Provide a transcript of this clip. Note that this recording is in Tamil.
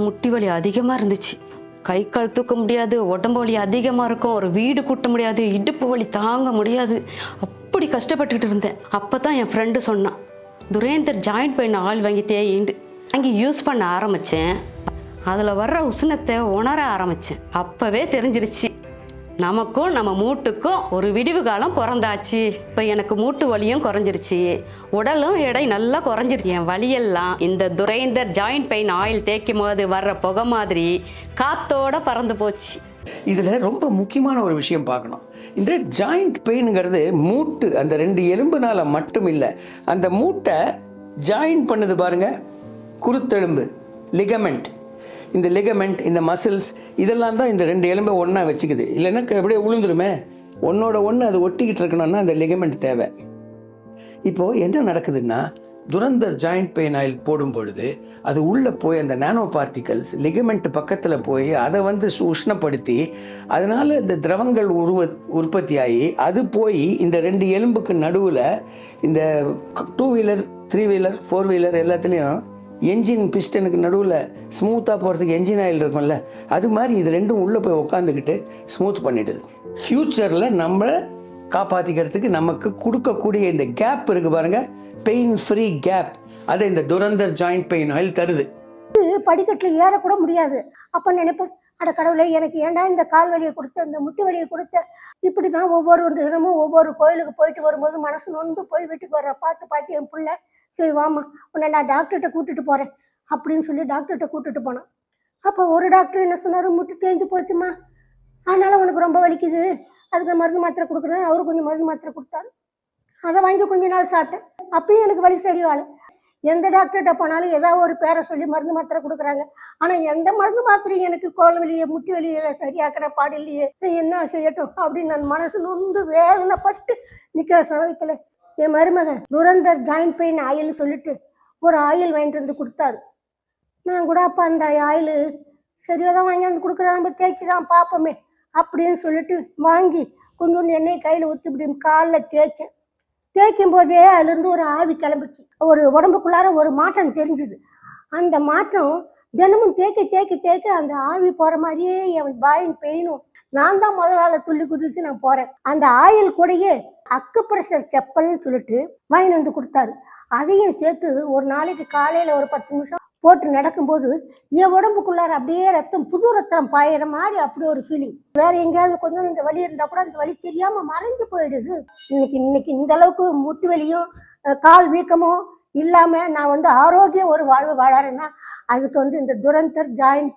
முட்டி வலி அதிகமாக இருந்துச்சு. கை கால் தூக்க முடியாது, உடம்பு வலி அதிகமாக இருக்கும், ஒரு வீடு கூட்ட முடியாது, இடுப்பு வலி தாங்க முடியாது. அப்படி கஷ்டப்பட்டுக்கிட்டு இருந்தேன். அப்போ தான் என் ஃப்ரெண்டு சொன்னான், துரேந்தர் ஜாயிண்ட் பெயின் ஆயில் வாங்கி தேயிண்டு வாங்கி யூஸ் பண்ண ஆரம்பித்தேன். அதில் வர்ற உஷ்ணத்தை உணர ஆரம்பித்தேன். அப்போவே தெரிஞ்சிருச்சு, நமக்கும் நம்ம மூட்டுக்கும் ஒரு விடிவு காலம் பிறந்தாச்சு. இப்போ எனக்கு மூட்டு வலியும் குறைஞ்சிருச்சு, உடலும் எடை நல்லா குறைஞ்சிருச்சு. என் வலியெல்லாம் இந்த துரேந்தர் ஜாயிண்ட் பெயின் ஆயில் தேய்க்கும் போது வர்ற புகை மாதிரி காத்தோட பறந்து போச்சு. இதில் ரொம்ப முக்கியமான ஒரு விஷயம் பார்க்கணும். இந்த ஜாயிண்ட் பெயினுங்கிறது மூட்டு அந்த 2 எலும்புனால மட்டும் இல்லை, அந்த மூட்டை ஜாயின் பண்ணுது பாருங்க, குருத்தெலும்பு லிகமெண்ட். இந்த லிகமெண்ட், இந்த மசில்ஸ், இதெல்லாம் தான் இந்த 2 எலும்பை ஒன்றா வச்சுக்குது. இல்லைன்னா அப்படியே விழுந்துருமே. ஒன்றோட ஒன்று அது ஒட்டிக்கிட்டு இருக்கணும்னா அந்த லிகமெண்ட் தேவை. இப்போது என்ன நடக்குதுன்னா, துரந்தர் ஜாயிண்ட் பெயின் ஆயில் போடும் பொழுது அது உள்ளே போய் அந்த நானோ பார்ட்டிகல்ஸ் லிகமெண்ட் பக்கத்தில் போய் அதை உஷ்ணப்படுத்தி அதனால் இந்த திரவங்கள் உற்பத்தியாகி அது போய் இந்த 2 எலும்புக்கு நடுவில் இந்த 2 வீலர் 3 வீலர் 4 வீலர் எல்லாத்துலேயும் என்ஜின் பிஸ்டனுக்கு நடுவில் ஸ்மூத்தாக போகிறதுக்கு என்ஜின் ஆயில் இருக்கும்ல, அது மாதிரி இது 2ம் உள்ளே போய் உட்காந்துக்கிட்டு ஸ்மூத் பண்ணிடுது. ஃப்யூச்சரில் நம்மளை காப்பாற்றிக்கிறதுக்கு நமக்கு கொடுக்கக்கூடிய இந்த கேப் இருக்குது பாருங்கள், பெயின் ஃப்ரீ கேப், அதை இந்த துரந்தர் ஜாயிண்ட் பெயின் ஆயில் தருது. படிக்கட்டில் ஏறக்கூட முடியாது. அப்போ நினைப்பேன், அட கடவுளை, எனக்கு ஏன்டா இந்த கால் வலியை கொடுத்த, இந்த முட்டு வலியை கொடுத்த. இப்படி தான் ஒவ்வொரு தினமும் ஒவ்வொரு கோயிலுக்கு போயிட்டு வரும்போது மனசு நொந்து போய் வீட்டுக்கு வர பார்த்து என் பிள்ளை, சரி வாமா உன்னை நான் டாக்டர்கிட்ட கூட்டிட்டு போகிறேன் அப்படின்னு சொல்லி டாக்டர்கிட்ட கூட்டிட்டு போனேன். அப்போ ஒரு டாக்டர் என்ன சொன்னார், முட்டு தேஞ்சு போச்சுமா, அதனால் உனக்கு ரொம்ப வலிக்குது, அதுக்கு மருந்து மாத்திரை கொடுக்குறேன். அவரு கொஞ்சம் மருந்து மாத்திரை கொடுத்தாரு, அதை வாங்கி கொஞ்ச நாள் சாப்பிட்டேன். அப்பயும் எனக்கு வலி சரியாகல. எந்த டாக்டர்கிட்ட போனாலும் ஏதாவது ஒரு பேரை சொல்லி மருந்து மாத்திரை கொடுக்குறாங்க. ஆனால் எந்த மருந்து மாத்திரையும் எனக்கு கோல் வலியை முட்டி வலியை சரியாக்கிற பாடு இல்லையே, என்ன செய்யட்டும் அப்படின்னு நான் மனசு நொந்து வேதனைப்பட்டு நிற்கிற சமயத்தில் என் மருமகன் துரந்தர் ஜாயிண்ட் பெயின் ஆயில்னு சொல்லிட்டு ஒரு ஆயில் வாங்கிட்டு வந்து கொடுத்தாரு. நான் கூட அப்போ அந்த ஆயில் சரியாக தான் வாங்கி வந்து கொடுக்குறேன், நம்ம தேய்ச்சி தான் பார்ப்போமே அப்படின்னு சொல்லிட்டு வாங்கி கொஞ்சோண்டு எண்ணெய் கையில் ஊற்றி இப்படி காலில் தேய்ச்சேன். தேய்க்கும் போதே அதுலேருந்து ஒரு ஆவி கிளம்பிச்சு, ஒரு உடம்புக்குள்ளார ஒரு மாற்றம் தெரிஞ்சுது. அந்த மாற்றம் தினமும் தேய்க்க அந்த ஆவி போகிற மாதிரியே என் ஜாயிண்ட் பெயினும் நான் தான் முதலாள துள்ளி குதிச்சு நான் போகிறேன். அந்த ஆயில் கூடயே அக்குப்ரெஷர் செப்பல்னு சொல்லிட்டு வாங்கி வந்து கொடுத்தாரு. அதையும் சேர்த்து ஒரு நாளைக்கு காலையில் ஒரு 10 நிமிஷம் போட்டு நடக்கும்போது என் உடம்புக்குள்ளார அப்படியே ரத்தம், புது ரத்தம் பாயிற மாதிரி அப்படி ஒரு ஃபீலிங். வேற எங்கேயாவது கொஞ்சம் இந்த வலி இருந்தால் கூட அந்த வலி தெரியாமல் மறைஞ்சு போயிடுது. இன்னைக்கு இந்த அளவுக்கு முட்டு வலியும் கால் வீக்கமும் இல்லாமல் நான் ஆரோக்கிய ஒரு வாழ்வு வாழறேன்னா அதுக்கு இந்த துரந்தர் ஜாயிண்ட்